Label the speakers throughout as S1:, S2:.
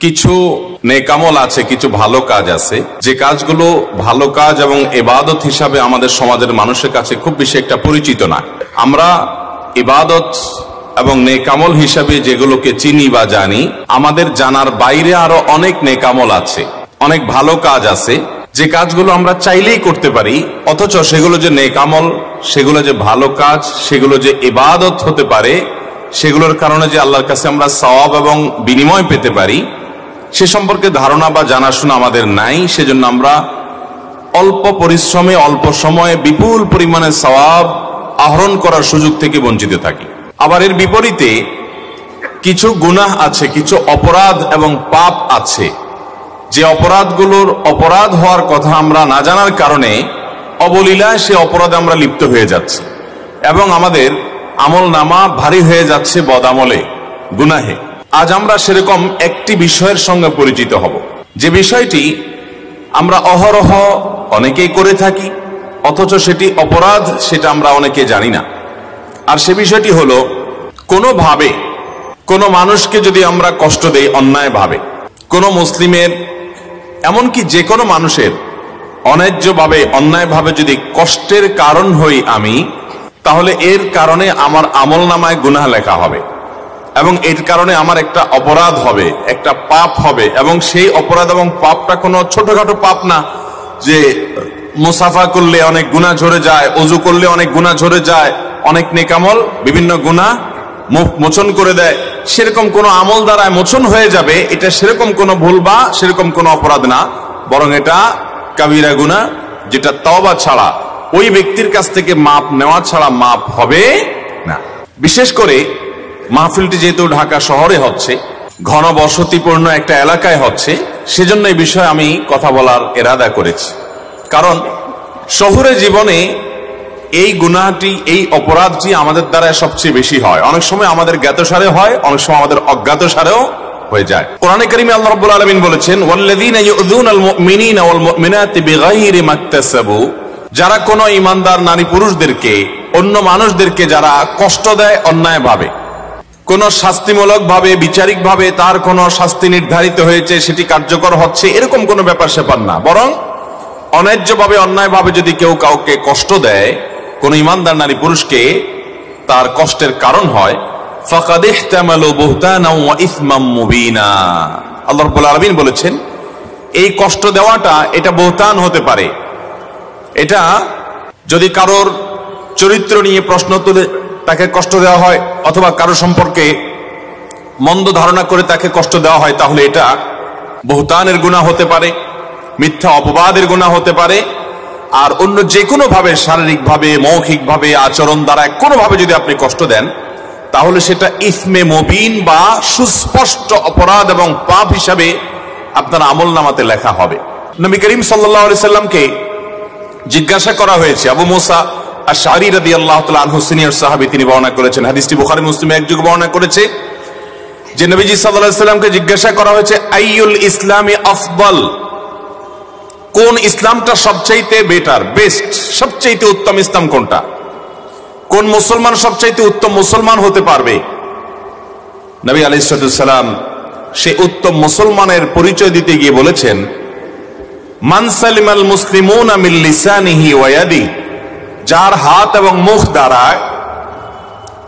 S1: কিছু নেকামল আছে, কিছু ভালো কাজ আছে, যে কাজগুলো ভালো কাজ এবং ইবাদত হিসাবে আমাদের সমাজের মানুষের কাছে খুব বেশি একটা পরিচিত না। আমরা ইবাদত এবং নেকামল হিসাবে যেগুলোকে চিনি বা জানি, আমাদের জানার বাইরে আরো অনেক নেকামল আছে, অনেক ভালো কাজ আছে, যে কাজগুলো আমরা চাইলেই করতে পারি, অথচ সেগুলো যে নেকামল, সেগুলো যে ভালো কাজ, সেগুলো যে ইবাদত হতে পারে, সেগুলোর কারণে যে আল্লাহর কাছে আমরা সওয়াব এবং বিনিময় পেতে পারি, সে সম্পর্কে ধারণা বা জানাশোনা আমাদের নাই। সেজন্য আমরা অল্প পরিশ্রমে অল্প সময়ে বিপুল পরিমাণে সওয়াব আহরণ করার সুযোগ থেকে বঞ্চিত থাকি। আবার এর বিপরীতে কিছু গুনাহ আছে, কিছু অপরাধ এবং পাপ আছে, যে অপরাধগুলোর অপরাধ হওয়ার কথা আমরা না জানার কারণে অবলীলায় সে অপরাধে আমরা লিপ্ত হয়ে যাচ্ছি এবং আমাদের আমল নামা ভারী হয়ে যাচ্ছে বদামলে, গুনাহে। আজ আমরা সেরকম একটি বিষয়ের সঙ্গে পরিচিত হব, যে বিষয়টি আমরা অহরহ অনেকেই করে থাকি, অথচ সেটি অপরাধ, সেটা আমরা অনেকে জানি না। আর সে বিষয়টি হলো, কোনোভাবে কোনো মানুষকে যদি আমরা কষ্ট দেই অন্যায়ভাবে, কোনো মুসলিমের, এমনকি যে কোনো মানুষের অন্যায্যভাবে অন্যায়ভাবে যদি কষ্টের কারণ হই আমি, তাহলে এর কারণে আমার আমল নামায় গুনাহ লেখা হবে এবং এর কারণে আমার একটা অপরাধ হবে, একটা পাপ হবে। এবং সেই অপরাধ এবং পাপটা কোনো ছোটখাটো পাপ না, যে মুসাফা করলে অনেক গুনাহ ঝরে যায়, ওযু করলে অনেক গুনাহ ঝরে যায়, অনেক নেকামল বিভিন্ন গুনাহ মোচন করে দেয়, সেরকম কোনো আমল দ্বারা মোচন হয়ে যাবে, এটা সেরকম কোনো ভুল বা সেরকম কোনো অপরাধ না, বরং এটা কাবিরা গুনাহ, যেটা তওবা ছাড়া, ওই ব্যক্তির কাছ থেকে মাপ নেওয়া ছাড়া মাপ হবে না। বিশেষ করে মাহফিলটি যেহেতু ঢাকা শহরে হচ্ছে, ঘনবসতিপূর্ণ একটা এলাকায় হচ্ছে, সেজন্য এই বিষয়ে আমি কথা বলার ইরাদা করেছি। কারণ শহুরে জীবনে এই গুনাহটি, এই অপরাধটি আমাদের দ্বারা সবচেয়ে বেশি হয়। অনেক সময় আমাদের জ্ঞাতসারে হয়, অনেক সময় আমাদের অজ্ঞাতসারেও হয়ে যায়। কোরআনে কারিমে আল্লাহ রাব্বুল আলামিন বলেছেন, ওয়াল্লাযীনা ইউযুনাল মুমিনিনা ওয়াল মুমিনাতি বিগাইরি মাকতাসাবু, যারা কোনো ঈমানদার নারী পুরুষদেরকে, অন্য মানুষদেরকে যারা কষ্ট দেয় অন্যায়ভাবে, কোন শাস্তিমূলক ভাবে, বিচারিক ভাবে তার কোন শাস্তি নির্ধারিত হয়েছে, সেটি কার্যকর হচ্ছে, এরকম কোন ব্যাপার স্যাপার না, বরং অন্যায্যভাবে অন্যায়ভাবে যদি কেউ কাউকে কষ্ট দেয়, কোন ঈমানদার নারী পুরুষকে তার কষ্টের কারণ হয়, ফাকাদ ইহতামালু বুহতানাও ওয়া ইসমাম মুবিনা, আল্লাহ রাব্বুল আলামিন বলেছেন, এই কষ্ট দেওয়াটা এটা বুহতান হতে পারে। এটা যদি কারোর চরিত্র নিয়ে প্রশ্ন তুলে তাকে কষ্ট দেওয়া হয়, অথবা কারো সম্পর্কে মন্দ ধারণা করে তাকে কষ্ট দেওয়া হয়, তাহলে এটা বুহতানের গুনাহ হতে পারে, মিথ্যা অপবাদের গুনাহ হতে পারে। আর অন্য যে কোনো ভাবে, শারীরিক ভাবে, মৌখিক ভাবে, আচরণ দ্বারা কোনোভাবে যদি আপনি কষ্ট দেন, তাহলে সেটা ইসমে মুবিন বা সুস্পষ্ট অপরাধ এবং পাপ হিসাবে আপনার আমল নামাতে লেখা হবে। নবী করিম সাল্লাল্লাহু আলাইহি সাল্লামকে জিজ্ঞাসা করা হয়েছে, আবু মুসা আশআরী রাদিয়াল্লাহু তাআলা আনহু, সিনিয়র সাহাবী, তিনি বর্ণনা করেছেন, হাদিসটি বুখারী মুসলিমে একযোগে বর্ণনা করেছে, যে নবীজি সাল্লাল্লাহু আলাইহি সাল্লামকে জিজ্ঞাসা করা হয়েছে, আইয়ুল ইসলামি আফদল, কোন ইসলামটা সবচাইতে বেটার, বেস্ট, সবচাইতে উত্তম ইসলাম কোনটা, কোন মুসলমান সবচাইতে উত্তম মুসলমান হতে পারবে? নবী আলাইহিস সালাম সেই উত্তম মুসলমানের পরিচয় দিতে গিয়ে বলেছেন, মান সালিমাল মুসলিমুনা মিন লিসানিহি ওয়া ইয়াদিহি, যার হাত এবং মুখ দ্বারায়,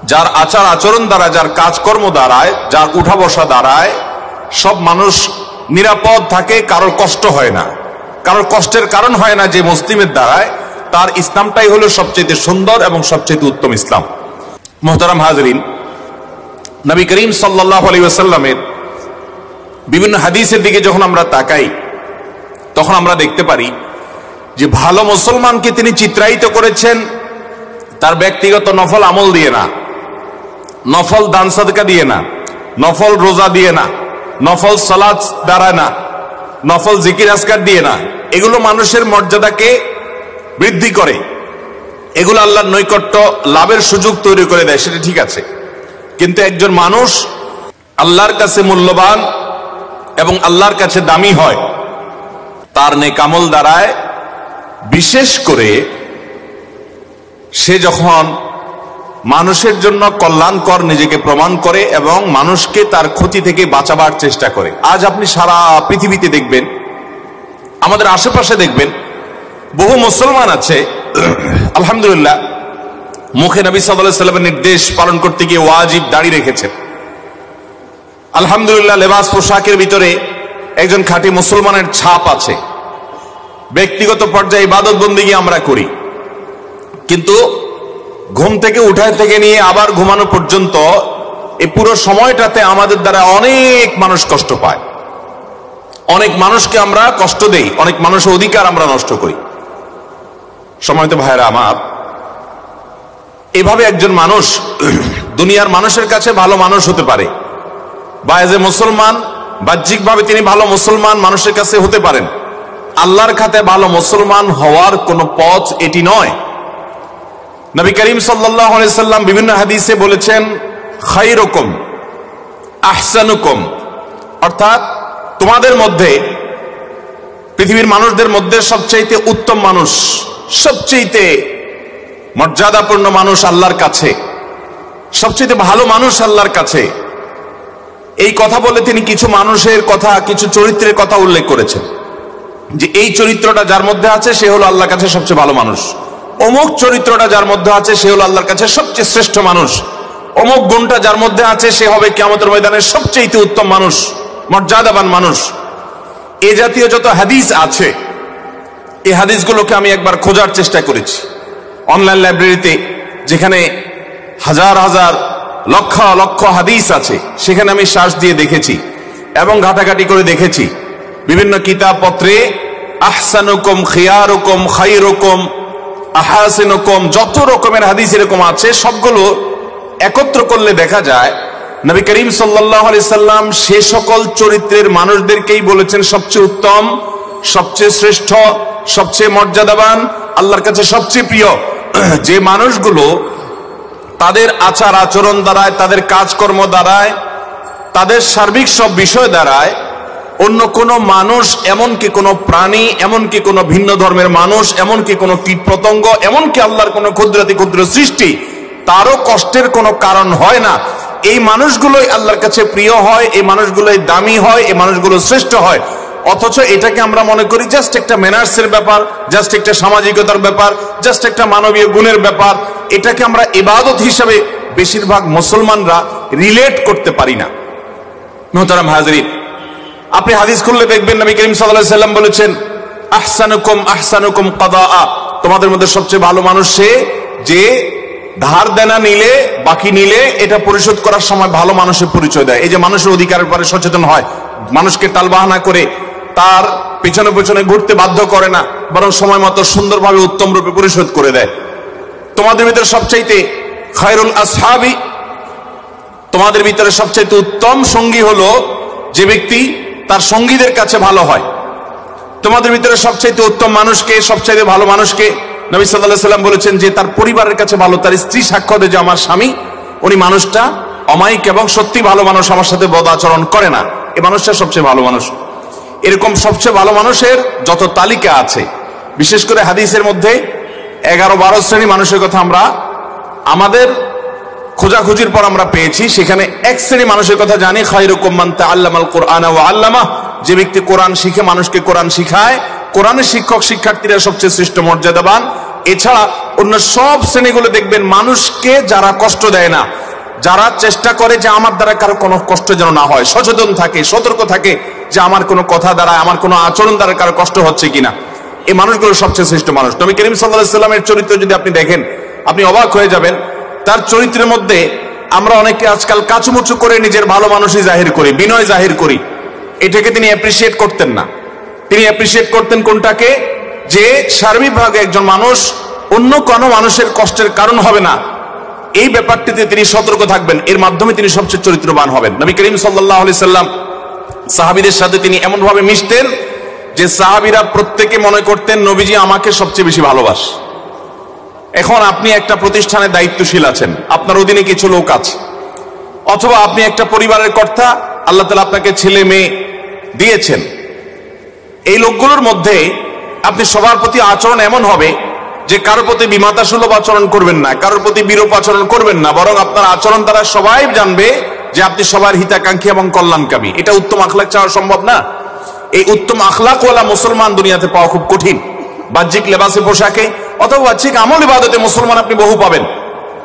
S1: যার আচার আচরণ দ্বারা, যার কাজকর্ম দ্বারায়, যার উঠা বসা দ্বারায় সব মানুষ নিরাপদ থাকে, কারোর কষ্ট হয় না, কারোর কষ্টের কারণ হয় না, যে মুসলিমের দ্বারায়, তার ইসলামটাই হলো সবচেয়ে সুন্দর এবং সবচেয়ে উত্তম ইসলাম। মুহতারাম হাজরিন, নবী করিম সাল্লাল্লাহু আলাইহি ওয়াসাল্লামের বিভিন্ন হাদিসের দিকে যখন আমরা তাকাই, তখন আমরা দেখতে পারি যে ভালো মুসলমানকে তিনি চিত্রায়িত করেছেন তার ব্যক্তিগত নফল আমল দিয়ে না, নফল দান সাদকা দিয়ে না, নফল রোজা দিয়ে না, নফল সালাত দ্বারা না, নফল জিকির আজকার দিয়ে না। এগুলো মানুষের মর্যাদাকে বৃদ্ধি করে, এগুলো আল্লাহর নৈকট্য লাভের সুযোগ তৈরি করে দেয়, সেটা ঠিক আছে। কিন্তু একজন মানুষ আল্লাহর কাছে মূল্যবান এবং আল্লাহর কাছে দামি হয় তার নেকামল দ্বারায়, বিশেষ করে সে যখন মানুষের জন্য কল্যাণকর নিজেকে প্রমাণ করে এবং মানুষকে তার ক্ষতি থেকে বাঁচাবার চেষ্টা করে। আজ আপনি সারা পৃথিবীতে দেখবেন, আমাদের আশেপাশে দেখবেন, বহু মুসলমান আছে আলহামদুলিল্লাহ মুখে নবী সাল্লাল্লাহু আলাইহি ওয়াসাল্লামের নির্দেশ পালন করতে গিয়ে ওয়াজিব দাড়ি রেখেছেন। আলহামদুলিল্লাহ লেবাস পোশাকের ভিতরে একজন খাঁটি মুসলমানের ছাপ আছে। ব্যক্তিগত পর্যায়ে ইবাদত বন্দেগী আমরা করি, কিন্তু ঘুম থেকে উঠায় থেকে নিয়ে আবার ঘুমানো পর্যন্ত এই পুরো সময়টাতে আমাদের দ্বারা অনেক মানুষ কষ্ট পায়, অনেক মানুষকে আমরা কষ্ট দেই, অনেক মানুষের অধিকার আমরা নষ্ট করি। সম্মানিত ভাইরা আমার, এভাবে একজন মানুষ দুনিয়ার মানুষের কাছে ভালো মানুষ হতে পারে, বা এজ এ মুসলমান বাহ্যিকভাবে তিনি ভালো মুসলমান মানুষের কাছে হতে পারেন। আল্লাহর খাতে ভালো মুসলমান হওয়ার কোন পথ এটি নয়। নবী করিম সাল্লাল্লাহু আলাইহি সাল্লাম বিভিন্ন হাদিসে বলেছেন, খায়রুকুম আহসানুকুম, অর্থাৎ তোমাদের মধ্যে, পৃথিবীর মানুষদের মধ্যে সবচেয়ে উত্তম মানুষ, সবচেয়ে মর্যাদাপূর্ণ মানুষ আল্লাহর কাছে, সবচেয়ে ভালো মানুষ আল্লাহর কাছে। এই কথা বলে তিনি কিছু মানুষের কথা, কিছু চরিত্রের কথা উল্লেখ করেছেন, যে এই চরিত্রটা যার মধ্যে আছে সে হলো আল্লাহর কাছে সবচেয়ে ভালো মানুষ, অমুক চরিত্রটা যার মধ্যে আছে সে হলো আল্লাহর কাছে সবচেয়ে শ্রেষ্ঠ মানুষ, অমুক গুণটা যার মধ্যে আছে সে হবে কিয়ামতের ময়দানে সবচেয়ে উত্তম মানুষ, মর্যাদাবান মানুষ। এ জাতীয় যত হাদিস আছে, এই হাদিসগুলোকে আমি একবার খোঁজার চেষ্টা করেছি অনলাইন লাইব্রেরিতে, যেখানে হাজার হাজার লক্ষ লক্ষ হাদিস আছে, সেখানে আমি সার্চ দিয়ে দেখেছি এবং ঘাটাঘাটি করে দেখেছি। বিভিন্ন কিতাব পত্রে আহসানুকুম, খিয়ারুকুম, খায়রুকুম, আহাসিনুকুম, যত রকমের হাদিস এরকম আছে, সবগুলো একত্র করলে দেখা যায় নবী করিম সাল্লাল্লাহু আলাইহি সাল্লাম সে সকল চরিত্রের মানুষদেরকেই বলেছেন সবচেয়ে উত্তম, সবচেয়ে শ্রেষ্ঠ, সবচেয়ে মর্যাদাবান, আল্লাহর কাছে সবচেয়ে প্রিয়। যে মানুষগুলো তাদের আচার আচরণ দ্বারায়, তাদের কাজকর্ম দ্বারায়, তাদের সার্বিক সব বিষয় দ্বারায় অন্য কোনো মানুষ, এমনকি কোনো প্রাণী, এমনকি কোনো ভিন্ন ধর্মের মানুষ, এমনকি কোনো কীট পতঙ্গ, এমনকি আল্লাহর কোনো ক্ষুদ্রাতি ক্ষুদ্র সৃষ্টি, তারও কষ্টের কোনো কারণ হয় না। এই মানুষগুলোই আল্লাহর কাছে প্রিয় হয়, এই মানুষগুলোই দামি হয়, এই মানুষগুলো শ্রেষ্ঠ হয়। অথচ এটাকে আমরা মনে করি জাস্ট একটা ম্যানার্সের ব্যাপার, জাস্ট একটা সামাজিকতার ব্যাপার, জাস্ট একটা মানবীয় গুণের ব্যাপার। এটাকে আমরা ইবাদত হিসাবে বেশিরভাগ মুসলমানরা রিলেট করতে পারি না। মুহতারাম হাজিরিন, আপনি হাদিস খুললে দেখবেন নবী করিম সাল্লাল্লাহু আলাইহি সাল্লাম বলেছেন, আহসানুকুম আহসানুকুম কাদাআ, তোমাদের মধ্যে সবচেয়ে ভালো মানুষ সে যে ধার দেনা নিলে, বাকি নিলে এটা পরিশোধ করার সময় ভালো মানুষের পরিচয় দেয়। এই যে মানুষের অধিকারের ব্যাপারে সচেতন হয়, মানুষকে টালবাহানা করে তার পিছনে পিছনে ঘুরতে বাধ্য করে না, বরং সময় মতো সুন্দরভাবে উত্তম রূপে পরিশোধ করে দেয়। তোমাদের ভিতরে সবচাইতে খায়রুল আসহাবি, তোমাদের ভিতরে সবচাইতে উত্তম সঙ্গী হলো যে ব্যক্তি তার সঙ্গীদের কাছে ভালো হয়। তোমাদের ভিতরে সবচাইতে উত্তম মানুষকে, সবচাইতে ভালো মানুষকে নবী সাল্লাল্লাহু আলাইহি সাল্লাম বলেছেন যে তার পরিবারের কাছে ভালো, তার স্ত্রী সাক্ষ্য দেয় যে আমার স্বামী উনি মানুষটা অমায়িক এবং সত্যি ভালো মানুষ, আমার সাথে বদ আচরণ করে না, এই মানুষটা সবচেয়ে ভালো মানুষ। এরকম সবচেয়ে ভালো মানুষের যত তালিকা আছে, বিশেষ করে হাদিসের মধ্যে 11-12 শ্রেণী মানুষের কথা আমরা আমাদের খোঁজাখুঁজির পর আমরা পেয়েছি। সেখানে এক শ্রেণী মানুষের কথা জানি, খায়রুকুম মান তাআল্লামাল কুরআনা ওয়া আল্লামাহ, যে ব্যক্তি কোরআন শিখে মানুষকে কোরআন শিখায়, কোরআনের শিক্ষক শিক্ষার্থীরা সবচেয়ে শ্রেষ্ঠ মর্যাদাবান। এছাড়া অন্য সব শ্রেণীগুলো দেখবেন মানুষকে যারা কষ্ট দেয় না, যারা চেষ্টা করে যে আমার দ্বারা কারো কোনো কষ্ট যেন না হয়, সচেতন থাকে, সতর্ক থাকে যে আমার কোনো কথা দ্বারা, আমার কোনো আচরণ দ্বারা কারো কষ্ট হচ্ছে কিনা, এই মানুষগুলো সবচেয়ে শ্রেষ্ঠ মানুষ। নবী করিম সাল্লাল্লাহু আলাইহি সাল্লামের চরিত্র যদি আপনি দেখেন, আপনি অবাক হয়ে যাবেন। তার চরিত্রের মধ্যে আমরা অনেকে আজকাল কাচুমুচু করে নিজের ভালো মানুষই জাহির করি, বিনয় জাহির করি। এটাকে তিনি অ্যাপ্রিসিয়েট করতেন না। তিনি অ্যাপ্রিসিয়েট করতেন কোনটাকে, যে সার্বিকভাবে একজন মানুষ অন্য কোনো মানুষের কষ্টের কারণ হবে না, এই ব্যাপারটিতে তিনি সতর্ক থাকবেন, এর মাধ্যমে তিনি সবচেয়ে চরিত্রবান হবেন। নবী করিম সাল্লাল্লাহু আলাইহি সাল্লাম সাহাবীদের সাথে তিনি এমন ভাবে মিশতেন যে সাহাবীরা প্রত্যেকে মনে করতেন নবীজি আমাকে সবচেয়ে বেশি ভালোবাসে। এখন আপনি একটা প্রতিষ্ঠানে দায়িত্বশীল আছেন, আপনার অধীনে কিছু লোক আছে, অথবা আপনি একটা পরিবারের কর্তা, আল্লাহ তাআলা আপনাকে ছেলে মেয়ে দিয়েছেন। এই লোকগুলোর মধ্যে আপনি সবার প্রতি আচরণ এমন হবে যে কারোর প্রতি বিমাতা সুলভ আচরণ করবেন না, কারোর প্রতি বিরূপ আচরণ করবেন না, বরং আপনার আচরণ দ্বারা সবাই জানবে যে আপনি সবার হিতাকাঙ্ক্ষী এবং কল্যাণকামী। এটা উত্তম আখলাক চাওয়া সম্ভব না? এই উত্তম আখলাকওয়ালা মুসলমান দুনিয়াতে পাওয়া খুব কঠিন। বাহ্যিক লেবাসে পোশাকে অথবা বাহ্যিক আমল ইবাদতে মুসলমান আপনি বহু পাবেন,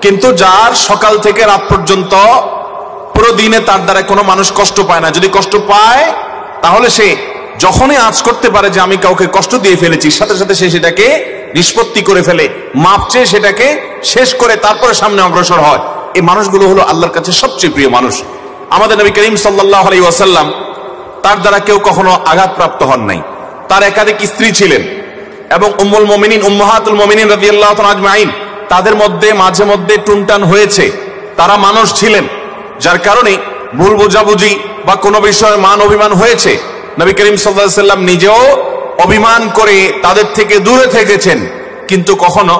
S1: কিন্তু যার সকাল থেকে রাত পর্যন্ত পুরো দিনে তার দ্বারা কোনো মানুষ কষ্ট পায় না। যদি কষ্ট পায় তাহলে সে যখনই আঁচ করতে পারে যে আমি কাউকে কষ্ট দিয়ে ফেলেছি, সাথে সাথে সে সেটাকে নিষ্পত্তি করে ফেলে, মাপ চেয়ে সেটাকে শেষ করে তারপরে সামনে অগ্রসর হয়। এই মানুষগুলো হলো আল্লাহর কাছে সবচেয়ে প্রিয় মানুষ। আমাদের নবী করিম সাল্লাল্লাহু আলাইহি ওয়াসাল্লাম, তার দ্বারা কেউ কখনো আঘাতপ্রাপ্ত হন নাই। তার একাধিক স্ত্রী ছিলেন এবং উম্মুল মুমিনিন উম্মাহাতুল মুমিনিন রাদিয়াল্লাহু তাআলা আজমাইন, তাদের মধ্যে মাঝে মধ্যে টুনটান হয়েছে। তারা মানুষ ছিলেন, যার কারণে ভুল বোঝাবুঝি বা কোনো বিষয়ে মান অভিমান হয়েছে। নবী করিম সাল্লাল্লাহু আলাইহি ওয়াসাল্লাম নিজেও অভিমান করে তাদের থেকে দূরে থেকেছেন, কিন্তু কখনো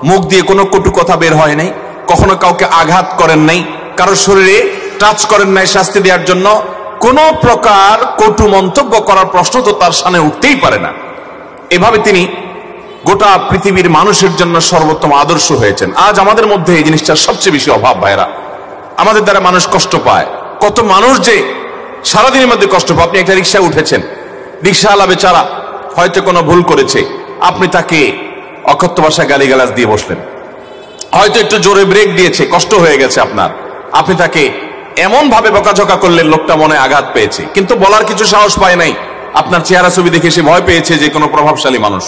S1: মুখ দিয়ে কোনো কটু কথা বের হয় নাই, কখনো কাউকে আঘাত করেন নাই, কারোর শরীরে টাচ করেন নাই শাস্তি দেওয়ার জন্য। কোনো প্রকার কটু মন্তব্য করার প্রশ্ন তো তার সামনে উঠতেই পারে না। এভাবে তিনি গোটা পৃথিবীর মানুষের জন্য সর্বোত্তম আদর্শ হয়েছেন। আজ আমাদের মধ্যে এই জিনিসটার সবচেয়ে বেশি অভাব ভাইরা। আমাদের দ্বারা মানুষ কষ্ট পায়। কত মানুষ যে সারাদিনের মধ্যে কষ্ট পায়। আপনি একটা রিক্সায় উঠেছেন, রিক্সাওয়ালা বেচারা হয়তো কোনো ভুল করেছে, আপনি তাকে অকথ্য ভাষায় গালিগালাজ দিয়ে বসলেন, হয়তো একটু জোরে ব্রেক দিয়েছে, কষ্ট হয়ে গেছে আপনার, আপনি তাকে এমন ভাবে বকাঝকা করলেন লোকটা মনে আঘাত পেয়েছে, কিন্তু বলার কিছু সাহস পায় নাই। আপনার চেহারা ছবি দেখে সে ভয় পেয়েছে যে কোনো প্রভাবশালী মানুষ,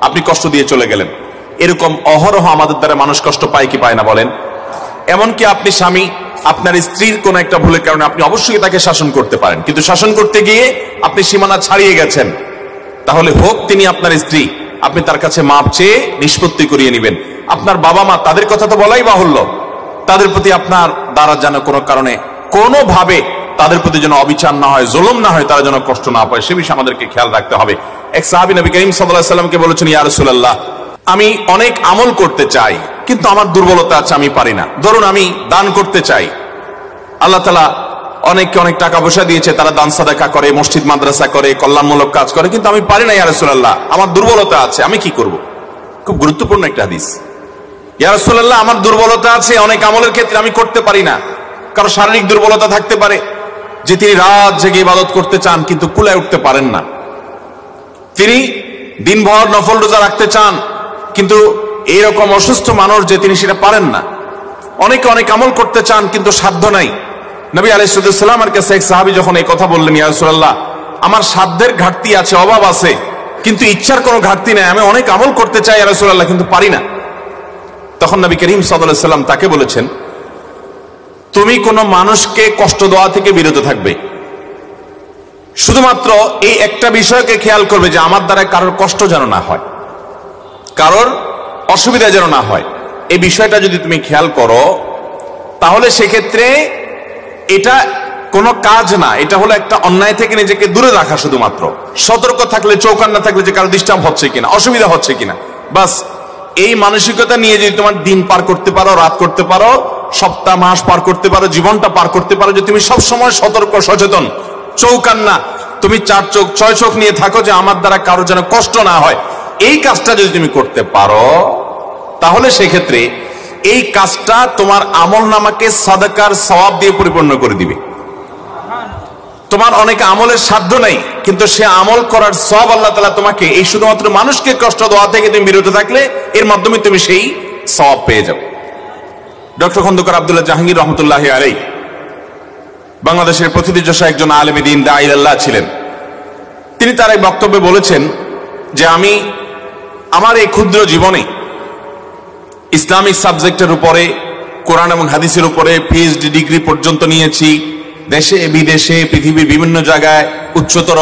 S1: আপনি কষ্ট দিয়ে চলে গেলেন। এরকম অহরহ আমাদের দ্বারা মানুষ কষ্ট পায় কি পায় না বলেন? এমনকি আপনি স্বামী, আপনার স্ত্রীর কোন একটা ভুলের কারণে আপনি অবশ্যই তাকে শাসন করতে পারেন, কিন্তু শাসন করতে গিয়ে আপনি সীমানা ছাড়িয়ে গেছেন, তাহলে হোক তিনি আপনার স্ত্রী, আপনি তার কাছে মাপ চেয়ে নিষ্পত্তি করিয়ে নেবেন। আপনার বাবা মা, তাদের কথা তো বলাই বাহুল্য, তাদের প্রতি আপনার দ্বারা যেন কোনো কারণে কোনোভাবে তাদের প্রতি যেন অবিচার না হয়, জুলুম না হয়, তারা যেন কষ্ট না পায়, সে বিষয়ে আমাদেরকে খেয়াল রাখতে হবে। এক সাহাবী নবী করিম সাল্লাল্লাহু আলাইহি ওয়াসাল্লামকে বলেছেন, ইয়া রাসূলুল্লাহ, আমি অনেক আমল করতে চাই, কিন্তু আমার দুর্বলতা আছে, আমি পারি না। ধরুন আমি দান করতে চাই, আল্লাহ তাআলা অনেককে অনেক টাকা পয়সা দিয়েছে, তারা দান সাদাকা করে, মসজিদ মাদ্রাসা করে, কল্যাণমূলক কাজ করে, কিন্তু আমি পারি না ইয়া রাসূলুল্লাহ, আমার দুর্বলতা আছে, আমি কি করব? খুব গুরুত্বপূর্ণ একটা হাদিস। ইয়া রাসূলুল্লাহ, আমার দুর্বলতা আছে, অনেক আমলের ক্ষেত্রে আমি করতে পারি না। কারো শারীরিক দুর্বলতা থাকতে পারে যে তিনি রাত জেগে ইবাদত করতে চান কিন্তু কুলায় উঠতে পারেন না, তিনি দিনভর নফল রোজা রাখতে চান, কিন্তু এইরকম অসুস্থ মানুষ যে তিনি সেটা পারেন না। অনেকে অনেক আমল করতে চান কিন্তু সাধ্য নাই। নবী আলাইহিস সালামের কাছে এক সাহাবী যখন এই কথা বললেন, ইয়া রাসূলুল্লাহ, আমার সাধ্যের ঘাটতি আছে, অভাব আছে, কিন্তু ইচ্ছার কোনো ঘাটতি নাই, আমি অনেক আমল করতে চাই ইয়া রাসূলুল্লাহ, কিন্তু পারি না। তখন নবী করিম সাল্লাল্লাহু আলাইহি ওয়াসাল্লাম তাকে বলেছেন, তুমি কোনো মানুষকে কষ্ট দেওয়া থেকে বিরত থাকবে, শুধুমাত্র এই একটা বিষয়কে খেয়াল করবে যে আমার দ্বারা কারোর কষ্ট যেন না হয়, কারোর অসুবিধা যেন না হয়। এই বিষয়টা যদি তুমি খেয়াল করো, তাহলে সেক্ষেত্রে এটা কোনো কাজ না, এটা হলো একটা অন্যায় থেকে নিজেকে দূরে রাখা। শুধুমাত্র সতর্ক থাকলে, চৌকান্না থাকলে যে কারো ডিস্টার্ব হচ্ছে কিনা, অসুবিধা হচ্ছে কিনা, বাস এই মানসিকতা নিয়ে যদি তোমার দিন পার করতে পারো, রাত করতে পারো, সপ্তাহ মাস পার করতে পারো, জীবনটা পার করতে পারো, যে তুমি সব সময় সতর্ক, সচেতন, চৌকান্না, তুমি 4 চোখ 6 চোখ নিয়ে থাকো যে আমার দ্বারা কারো যেন কষ্ট না হয়, এই কাজটা যদি তুমি করতে পারো, তাহলে সেক্ষেত্রে এই কাজটা তোমার আমল নামাকে সাদাকার সওয়াব দিয়ে পরিপূর্ণ করে দিবে। তোমার অনেক আমলের সাধ্য নাই, কিন্তু সে আমল করার সওয়াব আল্লাহ তাআলা তোমাকে এই শুধুমাত্র মানুষকে কষ্ট দেওয়া থেকে তুমি বিরত থাকলে এর মাধ্যমে তুমি সেই সওয়াব পেয়ে যাবে। ডক্টর খন্দকার আব্দুল্লাহ জাহাঙ্গীর রহমতুল্লাহি আলাইহি বাংলাদেশের প্রথিতযশা একজন আলেমে দ্বীন, দাঈ আল্লাহ ছিলেন। তিনি তার এই বক্তব্যে বলেছেন যে আমি আমার এই ক্ষুদ্র জীবনে ইসলামিক সাবজেক্টের উপরে, কোরআন এবং হাদিসের উপরে পিএইচডি ডিগ্রি পর্যন্ত নিয়েছি, দেশে বিদেশে পৃথিবীর বিভিন্ন জায়গায় উচ্চতর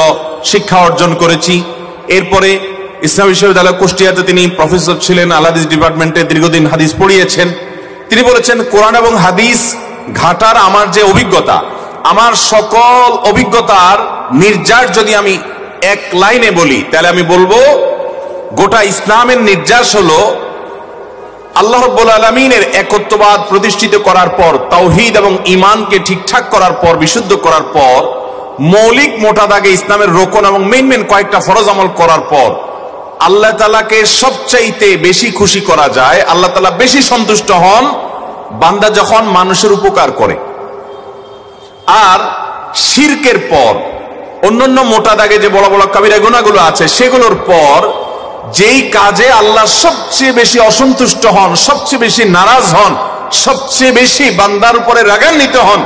S1: শিক্ষা অর্জন করেছি। এরপরে ইসলাম বিশ্ববিদ্যালয় কুষ্টিয়াতে তিনি প্রফেসর ছিলেন, আল হাদিস ডিপার্টমেন্টে দীর্ঘদিন হাদিস পড়িয়েছেন। তিনি বলেছেন, কোরআন এবং হাদিস ঘাটার আমার যে অভিজ্ঞতা, আমার সকল অভিজ্ঞতার নির্যাস যদি আমি এক লাইনে বলি, তাহলে আমি বলবো গোটা ইসলামের নির্যাস হলো আল্লাহ রাব্বুল আলামিনের একত্ববাদ প্রতিষ্ঠিত করার পর, তাওহীদ এবং ঈমানকে ঠিকঠাক করার পর, বিশুদ্ধ করার পর, মৌলিক মোটা দাগে ইসলামের রোকন এবং মেইন কয়েকটা ফরজ আমল করার পর আল্লাহ তাআলাকে সবচাইতে বেশি খুশি করা যায়, আল্লাহ তাআলা বেশি সন্তুষ্ট হন বান্দা যখন মানুষের উপকার করে। আর শিরকের পর অন্যান্য মোটা দাগে যে বড় বড় কাবিরা গুনাহগুলো আছে সেগুলোর পর যেই কাজে আল্লাহ সবচেয়ে বেশি অসন্তুষ্ট হন, সবচেয়ে বেশি নারাজ হন, সবচেয়ে বেশি বান্দার উপরে রাগান্বিত হন,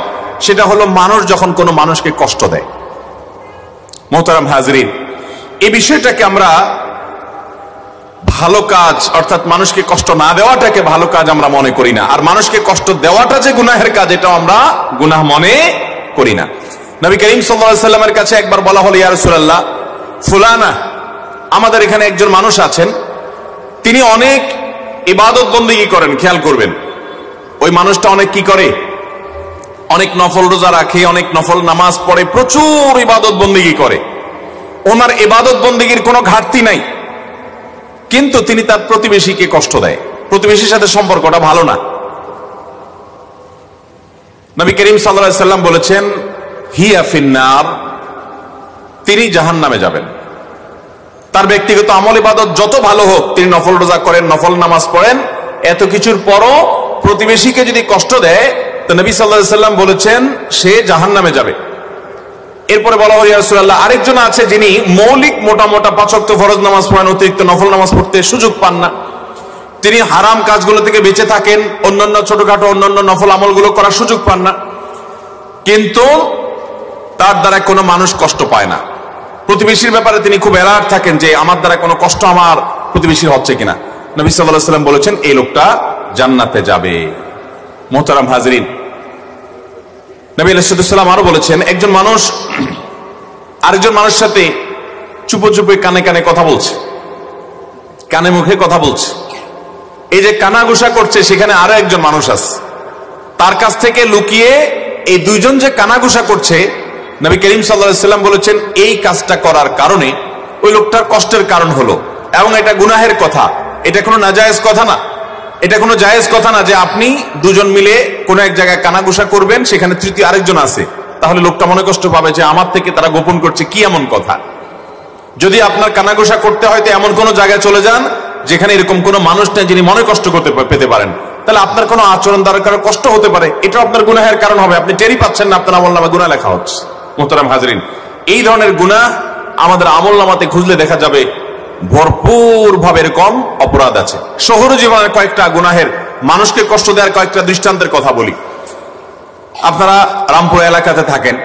S1: সেটা হলো মানুষ যখন কোনো মানুষকে কষ্ট দেয়। মোহতারাম হাজরিন, এই বিষয়টাকে আমরা ভালো কাজ, অর্থাৎ মানুষকে কষ্ট না দেওয়াটাকে ভালো কাজ আমরা মনে করি না, আর মানুষকে কষ্ট দেওয়াটা যে গুনাহের কাজ এটাও আমরা গুনাহ মনে করি না। নবী করিম সাল্লাল্লাহু আলাইহি ওয়াসাল্লামের কাছে একবার বলা হলো, ইয়া রাসূলুল্লাহ, ফুলানা, আমাদের এখানে একজন মানুষ আছেন, তিনি অনেক ইবাদত বন্দেগী করেন। খেয়াল করবেন, ওই মানুষটা অনেক কি করে? অনেক নফল রোজা রাখে, অনেক নফল নামাজ পড়ে, প্রচুর ইবাদত বন্দেগী করে। ওনার ইবাদত বন্দেগীর কোনো ঘাটতি নাই, কিন্তু তিনি তার প্রতিবেশীকে কষ্ট দেয়, প্রতিবেশীর সাথে সম্পর্কটা ভালো না। নবী করিম সাল্লাল্লাহু আলাইহি ওয়াসাল্লাম বলেছেন, হিয়া ফিন্নার, তিনি জাহান্নামে যাবেন। তার ব্যক্তিগত আমল ইবাদত যত ভালো হোক, তিনি নফল রোজা করেন, নফল নামাজ পড়েন, এত কিছুর পরও প্রতিবেশীকে যদি কষ্ট দেয় তো নবী সাল্লাল্লাহু আলাইহি ওয়াসাল্লাম বলেছেন সে জাহান্নামে যাবে। এরপরে বলা হয়, ইয়া রাসূলুল্লাহ, আরেকজন আছে যিনি মৌলিক মোটা মোটা 5 ওয়াক্ত ফরজ নামাজ পড়েন, অতিরিক্ত নফল নামাজ পড়তে সুযোগ পান না, তিনি হারাম কাজগুলো থেকে বেঁচে থাকেন, অন্যান্য ছোটখাটো অন্যান্য নফল আমলগুলো করার সুযোগ পান না, কিন্তু তার দ্বারা কোনো মানুষ কষ্ট পায় না। প্রতিবেশীর ব্যাপারে তিনি খুব অ্যালার্ট থাকেন যে আমার দ্বারা কোনো কষ্ট আমার প্রতিবেশীর হচ্ছে কিনা। নবী সাল্লাল্লাহু আলাইহি ওয়াসাল্লাম বলেছেন এই লোকটা জান্নাতে যাবে। মুহতারাম হাজরিন, নবী আলাইহিস সালাম আরো বলেছেন, একজন মানুষ আরেকজন মানুষের সাথে চুপে চুপে কানে কানে কথা বলছে, কানে মুখে কথা বলছে, এই যে কানাঘুষা করছে সেখানে আরো একজন মানুষ আছে, তার কাছ থেকে লুকিয়ে এই দুইজন যে কানাঘুষা করছে, নবী করিম সাল্লাল্লাহু আলাইহি ওয়াসাল্লাম বলেছেন এই কাজটা করার কারণে ওই লোকটার কষ্টের কারণ হলো, এবং এটা গুনাহের কথা, এটা কোনো নাজায়েজ কথা না, এটা কোনো জায়েজ কথা না যে আপনি দুজন মিলে কোনো এক জায়গায় কানাঘুষা করবেন, সেখানে তৃতীয় আরেকজন আছে, তাহলে লোকটা মনে কষ্ট পাবে যে আমার থেকে তারা গোপন করছে, কি এমন কথা। যদি আপনার কানাঘুষা করতে হয় তো এমন কোনো জায়গায় চলে যান যেখানে এরকম কোনো মানুষ নেই যিনি মনে কষ্ট করতে পেতে পারেন, তাহলে আপনার কোনো আচরণ দ্বারা কারো কষ্ট হতে পারে, এটা আপনার গুনাহের কারণ হবে, আপনি টেরই পাচ্ছেন না, আপনার আমলনামায় গুনাহ লেখা হচ্ছে। মুহতারাম হাজরিন, এই ধরনের গুনাহ আমাদের আমলনামাতে খুঁজলে দেখা যাবে ভরপুর ভাবে এরকম অপরাধ আছে। শহর জীবনের কয়েকটা গুনাহের, মানুষকে কষ্ট দেওয়ার কয়েকটা দৃষ্টান্তের কথা বলি। আপনারা রামপুর এলাকাতে থাকেন,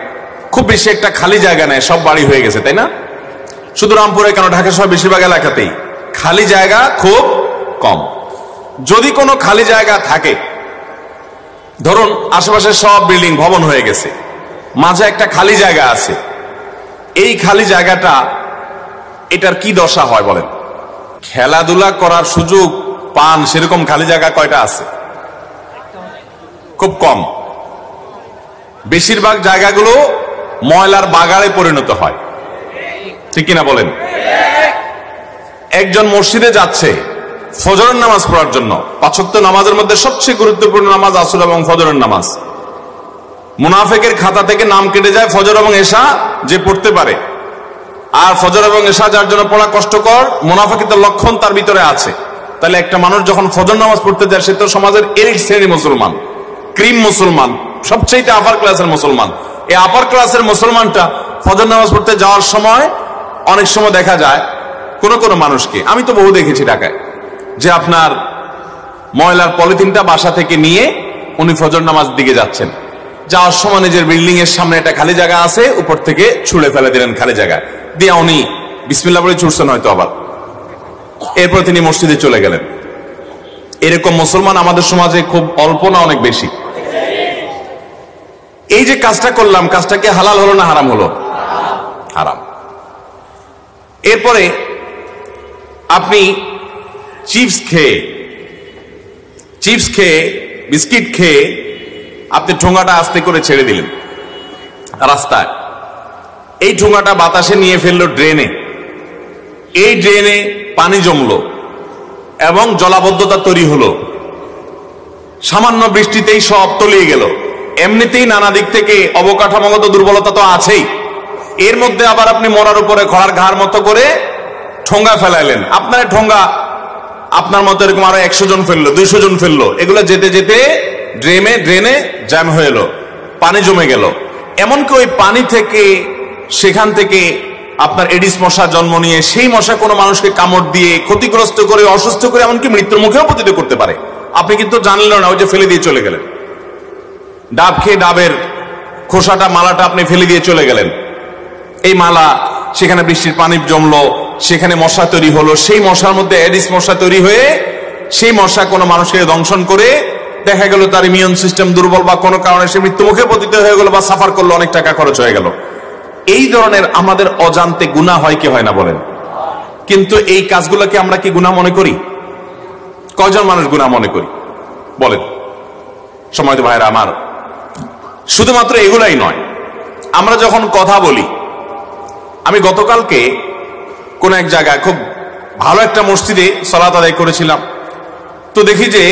S1: খুব বেশি একটা খালি জায়গা নেই, সব বাড়ি হয়ে গেছে, তাই না? শুধু রামপুরে কেন, ঢাকা সহ বেশিরভাগ এলাকাতেই খালি জায়গা খুব কম। যদি কোনো খালি জায়গা থাকে, ধরুন আশেপাশে সব বিল্ডিং ভবন হয়ে গেছে, মাঝে একটা খালি জায়গা আছে, এই খালি জায়গাটা এটার কি দশা হয় বলেন? খেলাধুলা করার সুযোগ পান সেরকম খালি জায়গা কয়টা আছে? খুব কম। বেশিরভাগ জায়গাগুলো ময়লার বাগাড়ে পরিণত হয়, ঠিক কিনা বলেন? একজন মসজিদে যাচ্ছে ফজরের নামাজ পড়ার জন্য, 5 ওয়াক্ত নামাজের মধ্যে সবচেয়ে গুরুত্বপূর্ণ নামাজ আসর এবং ফজরের নামাজ। মুনাফিকের খাতা থেকে নাম কেটে যায় ফজর এবং এশা যে পড়তে পারে, আর ফজর এবং এশা যার জন্য পড়া কষ্টকর, মুনাফিকের লক্ষণ তার ভিতরে আছে। তাহলে একটা মানুষ যখন ফজর নামাজ পড়তে যায়, সে তো সমাজের এলিট শ্রেণী মুসলমান, ক্রিম মুসলমান, সবচেয়ে আপার ক্লাসের মুসলমান। এই আপার ক্লাসের মুসলমানটা ফজর নামাজ পড়তে যাওয়ার সময় অনেক সময় দেখা যায় কোনো কোনো মানুষকে, আমি তো বহু দেখেছি ঢাকায়, যে আপনার ময়লার পলিথিনটা বাসা থেকে নিয়ে উনি ফজর নামাজ দিকে যাচ্ছেন, যাওয়ার সময় নিজের বিল্ডিং এর সামনে একটা খালি জায়গা আছে, উপর থেকে ছুঁড়ে ফেলে দিলেন খালি জায়গায় দিয়ে, উনি বিসমিল্লাহ বলে ছুটছেন হয়তো আবার, এরপর তিনি মসজিদে চলে গেলেন। এরকম মুসলমান আমাদের সমাজে খুব অল্প না অনেক বেশি। এই যে কাজটা করলাম, কাজটা কি হালাল হলো না হারাম হলো? হারাম। এরপরে আপনি চিপস খেয়ে বিস্কিট খেয়ে আপনি ঠোঙাটা আস্তে করে ছেড়ে দিলেন রাস্তায়, এই ঠোঙাটা বাতাসে নিয়ে ফেললো ড্রেনে, এই ড্রেনে পানি জমলো এবং জলাবদ্ধতা তৈরি হলো, সামান্য বৃষ্টিতেই সব তলিয়ে গেল। এমনিতেই নানা দিক থেকে অবকাঠামোগত দুর্বলতা তো আছেই, এর মধ্যে আবার আপনি মরার উপরে খড়ার ঘাড় মতো করে ঠোঙ্গা ফেলাইলেন, আপনার ঠোঙ্গা আপনার মতো এরকম আরো 100 জন ফেললো, 200 জন ফেললো, এগুলো যেতে যেতে ড্রেনে জ্যাম হয়ে এলো, পানি জমে গেল। এমনকি ওই পানি থেকে, সেখান থেকে আপনার এডিস মশা জন্ম নিয়ে সেই মশা কোনো মানুষকে কামড় দিয়ে ক্ষতিগ্রস্ত করে, অসুস্থ করে, এমনকি মৃত্যুর মুখেও পতিত করতে পারে। আপনি কিন্তু জানলেন না, ওই যে ফেলে দিয়ে চলে গেলেন। ডাব খেয়ে ডাবের খোসাটা, মালাটা আপনি ফেলে দিয়ে চলে গেলেন। এই মালা, সেখানে বৃষ্টির পানি জমলো, সেখানে মশা তৈরি হলো, সেই মশার মধ্যে এডিস মশা তৈরি হয়ে সেই মশা কোনো মানুষকে দংশন করে দেখা গেল তার ইমিউন সিস্টেম দুর্বল বা কোনো কারণে সে মৃত্যু মুখে পতিত হয়ে গেল বা সাফার করলো, অনেক টাকা খরচ হয়ে গেল। এই ধরনের আমাদের অজান্তে গুনাহ হয় কি হয় না বলেন? কিন্তু এই কাজগুলোকে আমরা কি গুনাহ মনে করি? কয়জন মানুষ গুনাহ মনে করি বলেন? সময়ত ভাইরা আমার, শুধুমাত্র এগুলাই নয়, আমরা যখন কথা বলি, আমি গতকালকে কোন এক জায়গায় খুব ভালো একটা মসজিদে সালাত আদায় করেছিলাম, তো দেখি যে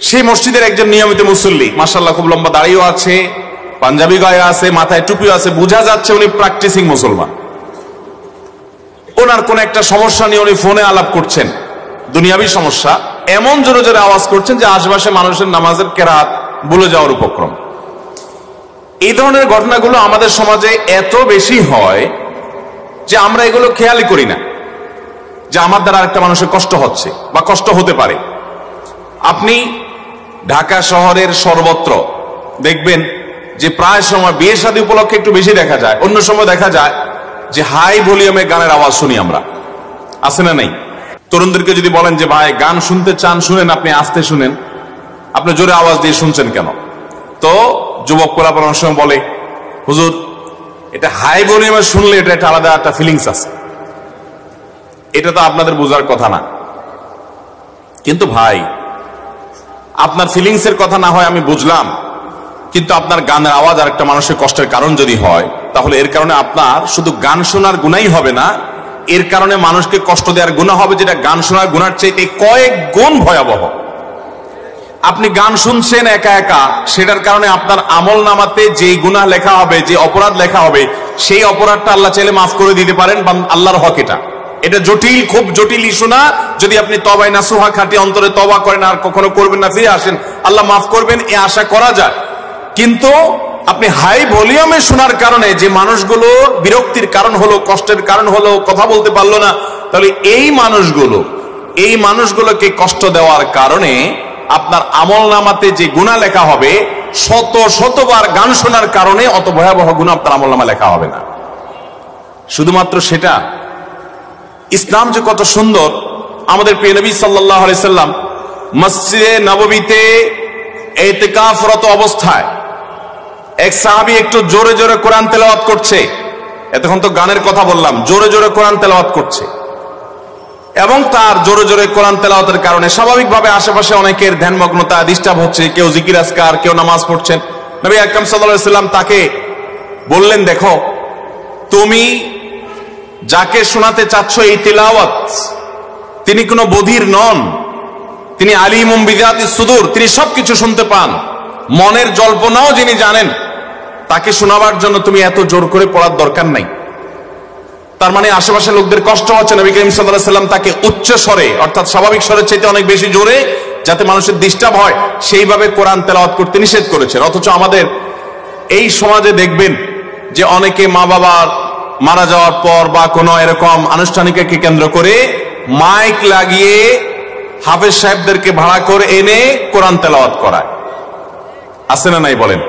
S1: সেই মসজিদের একজন নিয়মিত মুসল্লি, মাশাআল্লাহ খুব লম্বা দাড়িও আছে, পাঞ্জাবি গায়ে আছে, মাথায় টুপিও আছে, বোঝা যাচ্ছে উনি প্র্যাকটিসিং মুসলমান। ওনার কোন একটা সমস্যা নিয়ে উনি ফোনে আলাপ করছেন, দুনিয়াবী সমস্যা, এমন জোরে জোরে আওয়াজ করছেন যে আশেপাশে মানুষের নামাজের কেরাত ভুলে যাওয়ার উপক্রম। এই ধরনের ঘটনাগুলো আমাদের সমাজে এত বেশি হয় যে আমরা এগুলো খেয়ালই করি না যে আমার দ্বারা আরেকটা মানুষের কষ্ট হচ্ছে বা কষ্ট হতে পারে। আপনি ঢাকা শহরের সর্বত্র দেখবেন যে প্রায় সময় বিয়ে শাদী উপলক্ষে একটু বেশি দেখা যায়, অন্য সময় দেখা যায় যে হাই ভলিউমে গানের আওয়াজ শুনি আমরা, আছে না নাই? তরুণদেরকে যদি বলেন যে ভাই গান শুনতে চান শুনেন, আপনি আস্তে শুনেন, আপনি জোরে আওয়াজ দিয়ে শুনছেন কেন? তো যুবক পোলাপান অনেক সময় বলে, হুজুর এটা হাই ভলিউমে শুনলে এটা একটা আলাদা একটা ফিলিংস আছে। এটা তো আপনাদের বোঝার কথা না। কিন্তু ভাই, আপনার ফিলিংস এর কথা না হয় আমি বুঝলাম, কিন্তু আপনার গানের আওয়াজ আর একটা মানুষের কষ্টের কারণ যদি হয়, তাহলে এর কারণে আপনার শুধু গান শোনার গুনাই হবে না, এর কারণে মানুষকে কষ্ট দেওয়ার গুনাহ হবে, যেটা গান শোনার গুনার চাইতে কয়েক গুণ ভয়াবহ। আপনি গান শুনছেন একা একা, সেটার কারণে আপনার আমল নামাতে যে গুনাহ লেখা হবে, যে অপরাধ লেখা হবে, সেই অপরাধটা আল্লাহ চাইলে মাফ করে দিতে পারেন। আল্লাহর হক এটা জটিল, খুব জটিল ইস্যু না। যদি আপনি তবায় নাসুহা খাঁটি অন্তরে তওবা করেন, আর কখনো করবেন না, ফিরে আসেন, আল্লাহ মাফ করবেন, এ আশা করা যায়। কিন্তু আপনি হাই ভলিউমে শোনার কারণে যে মানুষগুলো বিরক্তির কারণ হলো, কষ্টের কারণ হলো, কথা বলতে পারলো না, তাহলে এই মানুষগুলোকে কষ্ট দেওয়ার কারণে আপনার আমল নামাতে যে গুনাহ লেখা হবে, শতবার গান শোনার কারণে অত ভয়াবহ গুনাহ আপনার আমল নামা লেখা হবে না। শুধুমাত্র সেটা, ইসলাম যে কত সুন্দর। আমাদের প্রিয় নবী সাল্লাল্লাহু আলাইহি সাল্লাম মসজিদে নববীতে ইতিকাফরত অবস্থায় এক সাহাবী একটু জোরে জোরে কোরআন তেলাওয়াত করছে। এতক্ষণ তো গানের কথা বললাম, জোরে জোরে কোরআন তেলাওয়াত করছে, এবং তার জোরে জোরে কোরআন তেলাওয়াতের কারণে স্বাভাবিকভাবে আশেপাশে অনেকের ধ্যানমগ্নতা ডিস্টার্ব হচ্ছে, কেউ জিকির আজকার, কেউ নামাজ পড়ছেন। নবী আকরাম সাল্লাল্লাহু আলাইহি সাল্লাম তাকে বললেন, দেখো তুমি যাকে শোনাতে চাচ্ছ এই তিলাওয়াত, তিনি কোনো বধির নন, তিনি আলিমুম বিযাতিস সুদূর, তিনি সবকিছু শুনতে পান, মনের জল্পনাও যিনি জানেন, তাকে শোনাবার জন্য তুমি এত জোর করে পড়ার দরকার নাই। তার মানে আশেপাশে লোকদের কষ্ট হচ্ছে, নবী করিম সাল্লাল্লাহু আলাইহি সাল্লাম তাকে উচ্চ স্বরে, অর্থাৎ স্বাভাবিক স্বরের চাইতে অনেক বেশি জোরে, যাতে মানুষের ডিস্টার্ব হয়, সেইভাবে কোরআন তেলাওয়াত করতে নিষেধ করেছেন। অথচ আমাদের এই সমাজে দেখবেন যে অনেকে মা বাবার মারা যাওয়ার পর বা কোনো এরকম আনুষ্ঠানিককে কেন্দ্র করে মাইক লাগিয়ে হাফেজ সাহেবদেরকে ভাড়া করে এনে কোরআন তেলাওয়াত করায়, আছে না নাই বলেন?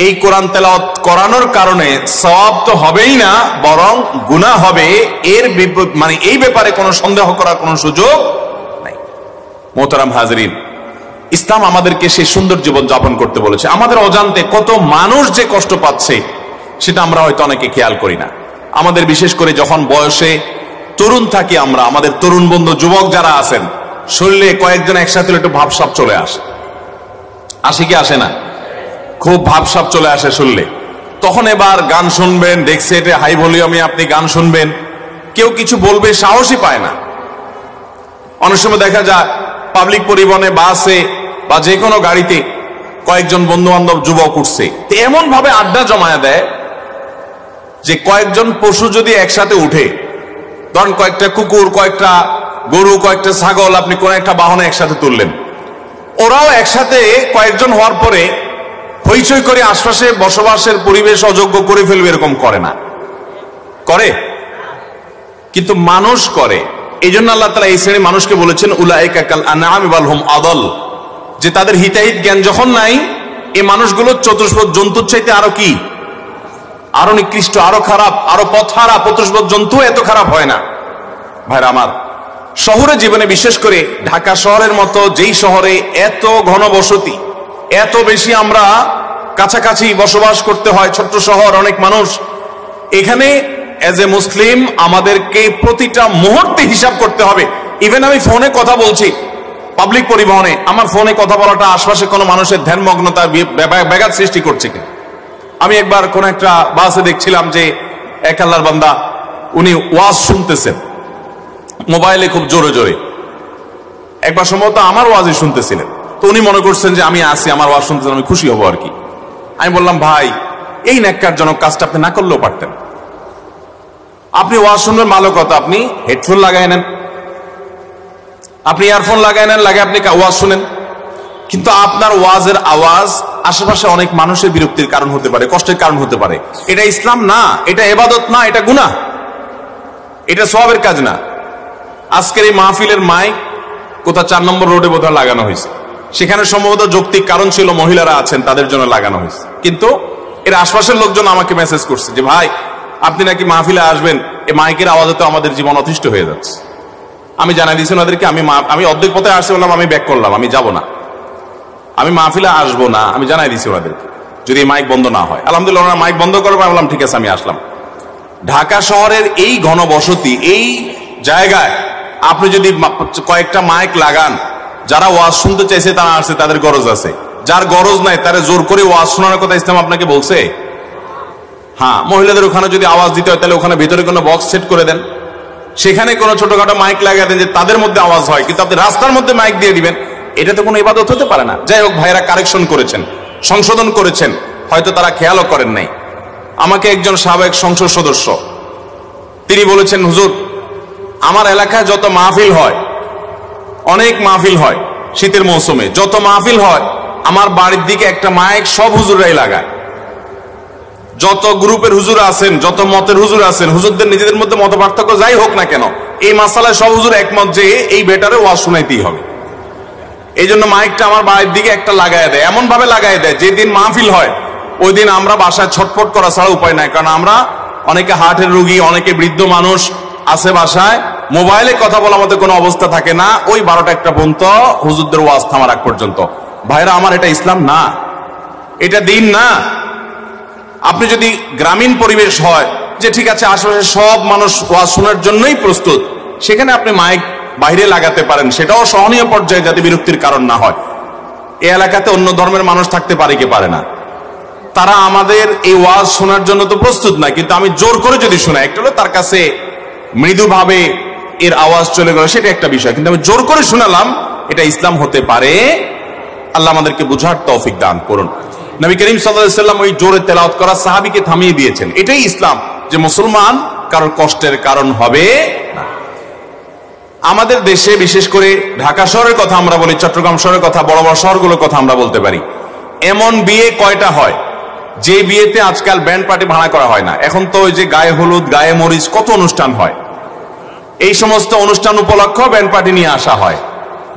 S1: এই কোরআন তেলাওয়াত করানোর কারণে সওয়াব তো হবেই না, বরং গুনাহ হবে। এর মানে এই ব্যাপারে কোনো সন্দেহ করার কোনো সুযোগ নাই। মোহতারাম হাজরিন, ইসলাম আমাদেরকে সেই সুন্দর জীবন যাপন করতে বলেছে। আমাদের অজান্তে কত মানুষ যে কষ্ট পাচ্ছে সেটা আমরা হয়তো অনেকে খেয়াল করি না। আমাদের বিশেষ করে যখন বয়সে তরুণ থাকি আমরা, আমাদের তরুণ বন্ধু যুবক যারা আছেন, শরীরে কয়েকজন একসাথে একটু ভাবসাব চলে আসে কি আসে না? খুব ভাবসাব চলে আসে শুনলে। তখন এবার গান শুনবেন, দেখছে এটা হাই ভলিউমে আপনি গান শুনবেন, কেউ কিছু বলবে সাহসই পায় না। অনেক সময় দেখা যায় পাবলিক পরিবহনে, বাসে বা যে কোনো গাড়িতে কয়েকজন বন্ধু বান্ধব যুবক উঠছে, এমন ভাবে আড্ডা জমায়া দেয় যে কয়েকজন পশু যদি একসাথে উঠে ধরেন কয়েকটা কুকুর, কয়েকটা গরু, কয়েকটা ছাগল আপনি কোন একটা বাহনে একসাথে তুললেন, ওরাও একসাথে কয়েকজন হওয়ার পরে হইচই করে আশপাশে বসবাসের পরিবেশ অযোগ্য করে ফেলবে, এরকম করে না? করে? কিন্তু মানুষ করে। এই জন্য আল্লাহ তাআলা এই শ্রেণীর মানুষকে বলেছেন উলাইকা কাল আনআম বাল হুম আদাল, যে তাদের হিতাহিত জ্ঞান যখন নাই, এই মানুষগুলো চতুষ্পদ জন্তুর চাইতে আরো কি, আরো নিকৃষ্ট, আরো খারাপ, আরো পথহারা। চতুষ্পদ জন্তু এত খারাপ হয় না। ভাইরা আমার, শহরে জীবনে বিশেষ করে ঢাকা শহরের মতো যেই শহরে এত ঘনবসতি, এত বেশি আমরা কাছাকাছি বসবাস করতে হয়, ছোট্ট শহর, অনেক মানুষ, এখানে এজ এ মুসলিম আমাদেরকে প্রতিটা মুহূর্তে হিসাব করতে হবে। ইভেন আমি ফোনে কথা বলছি পাবলিক পরিবহনে, আমার ফোনে কথা বলাটা আশপাশে কোনো মানুষের ধ্যানমগ্নতা ব্যাঘাত সৃষ্টি করছে কিনা। আমি একবার কোন একটা বাসে দেখছিলাম যে এক আল্লাহর বান্দা, উনি ওয়াজ শুনতেছেন মোবাইলে খুব জোরে জোরে, একবার সম্ভবত আমার ওয়াজই শুনতেছিলেন। তো উনি মনে করছেন যে আমি আসি, আমার ওয়াজ শুনতেছেন, আমি খুশি হবো আর কি। আমি বললাম, ভাই এই ন্যাক্কারজনক কাজটা আপনি না করলেও পারতেন। আপনি ওয়াজ শুনবেন ভালো কথা, আপনি হেডফোন লাগাই নেন, আপনি ইয়ারফোন লাগাই নেন, লাগে আপনি ওয়াজ শুনেন। কিন্তু আপনার ওয়াজের আওয়াজ আশেপাশে অনেক মানুষের বিরক্তির কারণ হতে পারে, কষ্টের কারণ হতে পারে। এটা ইসলাম না, এটা ইবাদত না, এটা গুনাহ, এটা সওয়াবের কাজ না। আজকের এই মাহফিলের মাইক কোথা 4 নম্বর রোডে বোধহয় লাগানো হয়েছে, সেখানে সম্ভবত যৌক্তিক কারণ ছিল, মহিলারা আছেন তাদের জন্য লাগানো হয়েছে। কিন্তু এর আশপাশের লোকজন আমাকে মেসেজ করছে যে ভাই আপনি নাকি মাহফিলে আসবেন, এই মাইকের আওয়াজে তো আমাদের জীবন অতিষ্ঠ হয়ে যাচ্ছে। আমি জানাই দিয়েছি ওনাদেরকে, আমি অর্ধেক পথে আসতে বললাম, আমি ব্যাক করলাম, আমি যাব না, আমি মাহফিলে আসবো না, আমি জানাই দিয়েছি ওনাদেরকে, যদি মাইক বন্ধ না হয়। আলহামদুলিল্লাহ ওনারা মাইক বন্ধ করবে, আমি বললাম ঠিক আছে, আমি আসলাম। ঢাকা শহরের এই ঘনবসতি, এই জায়গায় আপনি যদি কয়েকটা মাইক লাগান, যারা ওয়াজ শুনতে চাইছে তারা আসছে, তাদের গরজ আছে। যার গরজ নাই তারা জোর করে ওয়াজ শোনানোর কথা ইসলাম আপনাকে বলছে? হ্যাঁ, মহিলাদের ওখানে যদি আওয়াজ দিতে হয় তাহলে ওখানে ভিতরে কোনো বক্স সেট করে দেন, সেখানে কোনো ছোটখাটো মাইক লাগিয়ে দেন যে তাদের মধ্যে আওয়াজ হয়। কিন্তু আপনি রাস্তার মধ্যে মাইক দিয়ে দিবেন, এটা তো কোনো ইবাদত হতে পারে না। যাই হোক, ভাইরা কারেকশন করেছেন, সংশোধন করেছেন, হয়তো তারা খেয়ালও করেন নাই। আমাকে একজন সাবেক সংসদ সদস্য তিনি বলেছেন, হুজুর আমার এলাকায় যত মাহফিল হয়, অনেক মাহফিল হয় শীতের মৌসুমে, যত মাহফিল হয় আমার বাড়ির দিকে একটা মাইক সব হুজুররাই লাগায়। যত গ্রুপের হুজুর আছেন, যত মতের হুজুর আছেন, হুজুরদের নিজেদের মধ্যে মত পার্থক্য যাই হোক না কেন, এই মাসালায় সব হুজুর একমত যে এই বেটারে ওয়াজ শুনাইতেই হবে। এই জন্য মাইকটা আমার বাড়ির দিকে একটা লাগাই দেয়, এমন ভাবে লাগাই দেয় যেদিন মাহফিল হয় ওই দিন আমরা বাসায় ছটফট করা ছাড়া উপায় নাই। কারণ আমরা অনেকে হার্টের রোগী, অনেকে বৃদ্ধ মানুষ আছে বাসায়, মোবাইলে কথা বলার মতো কোনো অবস্থা থাকে না ওই 12টা-1টা পর্যন্ত, হুজুরদের ওয়াজ থামার আগ পর্যন্ত। ভাইরা আমার, এটা ইসলাম না, এটা দিন না। আপনি যদি গ্রামীণ পরিবেশ হয় যে ঠিক আছে আশেপাশে সব মানুষ ওয়াজ শোনার জন্যই প্রস্তুত, সেখানে আপনি মাইক বাইরে লাগাতে পারেন, সেটাও সহনীয় পর্যায়ে, যাতে বিরক্তির কারণ না হয়। এই এলাকাতে অন্য ধর্মের মানুষ থাকতে পারে কি পারে না, তারা আমাদের এই ওয়াজ শোনার জন্য তো প্রস্তুত না। কিন্তু আমি জোর করে যদি শোনাই, একটা হলো তার কাছে মৃদুভাবে এর আওয়াজ চলে গেল, সেটা একটা বিষয়, কিন্তু আমি জোর করে শোনালাম, এটা ইসলাম হতে পারে? আল্লাহ আমাদেরকে বুঝার তৌফিক দান করুন। নবী করিম সাল্লাল্লাহু আলাইহি ওয়াসাল্লাম ওই জোরে তেলাওয়াত করা সাহাবীকে থামিয়ে দিয়েছেন। এটাই ইসলাম, যে মুসলমান কারোর কষ্টের কারণ হবে না। আমাদের দেশে বিশেষ করে ঢাকা শহরের কথা আমরা বলি, চট্টগ্রাম শহরের কথা, বড় বড় শহরগুলোর কথা আমরা বলতে পারি। এমন বিয়ে কয়টা হয় যে বিয়েতে আজকাল ব্যান্ড পার্টি ভাড়া করা হয় না? এখন তো ওই যে গায়ে হলুদ, গায়ে মরিচ, কত অনুষ্ঠান হয়, এই সমস্ত অনুষ্ঠান উপলক্ষ ব্যান্ড পার্টি নিয়ে আসা হয়,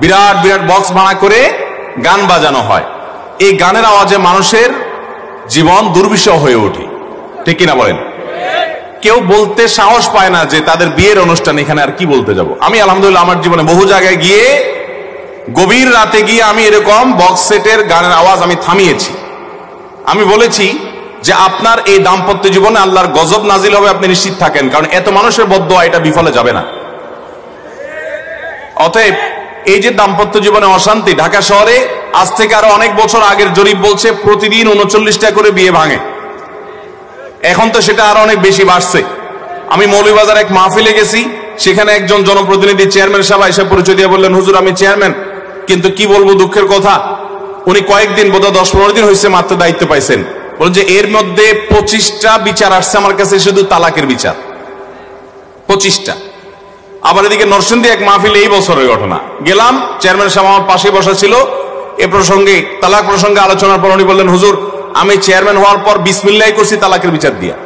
S1: বিরাট বিরাট বক্স ভাড়া করে গান বাজানো হয়। এই গানের আওয়াজে মানুষের জীবন দুর্বিষহ হয়ে ওঠে, ঠিক কিনা বলেন? কেউ বলতে সাহস পায় না যে তাদের বিয়ের অনুষ্ঠান এখানে আর কি বলতে যাব। আমি আলহামদুলিল্লাহ আমার জীবনে বহু জায়গায় গিয়ে, গভীর রাতে গিয়ে আমি এরকম বক্স সেটের গানের আওয়াজ আমি থামিয়েছি। আমি বলেছি যে আপনার এই দাম্পত্য জীবনে আল্লাহর গজব নাজিল হবে, আপনি নিশ্চিত থাকেন, কারণ এত মানুষের বদদোয়া এটা বিফলে যাবে না। অতএব এই যে দাম্পত্য জীবনে অশান্তি, ঢাকা শহরে আজ থেকে আরো অনেক বছর আগের জরিপ বলছে প্রতিদিন 39টা করে বিয়ে ভাঙে। এখন তো সেটা আরো অনেক বেশি বাড়ছে। আমি মৌলভীবাজার এক মাহফিলে গেছি, সেখানে একজন জনপ্রতিনিধি চেয়ারম্যান সাহেব এসে পরিচয় দিয়ে বললেন, হুজুর আমি চেয়ারম্যান, কিন্তু কি বলবো দুঃখের কথা, উনি কয়েকদিন বোধহয় 10-15 দিন হয়েছে মাত্র দায়িত্ব পাইছেন। বলেন যে এর মধ্যে 25টা বিচার আসছে আমার কাছে, শুধু তালাকের বিচার, 25টা। আবার এদিকে নরসিংদী এক মাহফিল এই বছরের ঘটনা, গেলাম, চেয়ারম্যান সাহেব আমার পাশে বসা ছিল। এ প্রসঙ্গে তালাক প্রসঙ্গে আলোচনার পর উনি বললেন, হুজুর আমি চেয়ারম্যান হওয়ার পর বিসমিল্লাহ করছি তালাকের বিচার দিয়া।